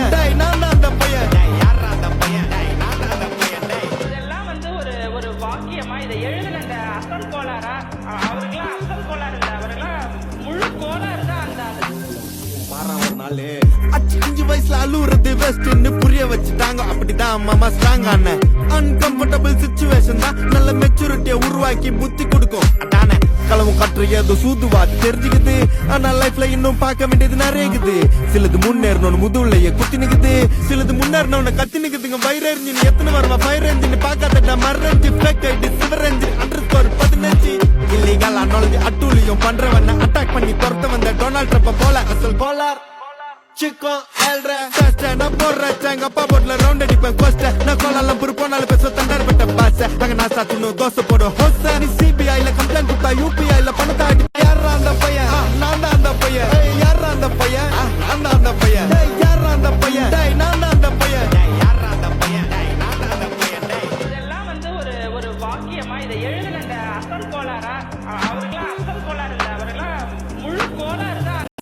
பையன் டேய் நான் தான் அந்த பையன் டேய் யாரா அந்த பையன் டேய் நான் தான் அந்த பையன் டேய் இதெல்லாம் வந்து ஒரு வாக்கியமா இதை எழுதுன அந்த அசல் கோளாரா அவருக்கெல்லாம் அசல் கோளாறு இல்லை அவருக்கெல்லாம் முழு கோளாறு தான் அந்த மாறான் ஒரு நாள் 5 வயசுல அழுவுறது வெஸ்ட்னு புரிய வச்சுட்டாங்க அப்படிதான் மாமா ஸ்ட்ராங் ஆன அன்கம்ஃபர்டபிள் சிச்சுவேஷன் தான் நல்ல மெச்சூரிட்டியை உருவாக்கி புத்தி கொடுக்கும் அதானே களவும் கற்று ஏதோ சூதுவா தெரிஞ்சுக்குது ஆனா லைஃப்ல இன்னும் பார்க்க வேண்டியது நிறைய இருக்குது சிலது முன்னேறணும் முதுகுலையே குத்தி நிக்குது சிலது முன்னேறணும் கத்தி நிக்குதுங்க வயிறு எரிஞ்சு எத்தனை வருவா ஃபயர் என்ஜின் பார்க்காத மறைஞ்சு ஃபேக் ஐடி சிவர் என்ஜின் அண்டர்ஸ்கோர் 15 இல்லீகலா நுழைஞ்சு அட்டூழியம் பண்றவன அட்டாக் பண்ணி துரத்த வந்த டொனால்ட் ட்ரம்ப் போல அசல் polar Chico elre Feste na borra Changa pa bodla round அடிப்பேன் கோஸ்ட நான் கோலாலம் புரு போனாலும் பேச தண்டர் பட்ட பாச அங்க நான் சாத்துன்னு தோசை போடு ஹோச நீ CBI ல கம்ப்ளைண்ட் கொடுத்தா UPI ல பணத்தை அடி யாரா அந்த பையன் நான் தான் அந்த பையன் யாரா அந்த பையன் நான் தான் அந்த பையன் யாரா அந்த பையன் டேய் நான் தான் அந்த பையன் யாரா அந்த பையன் டேய் நான் தான் அந்த பையன் இதெல்லாம் வந்து ஒரு வாக்கியமா இதை எழுதுன அந்த அசல் கோளாரா அவருக்கெல்லாம்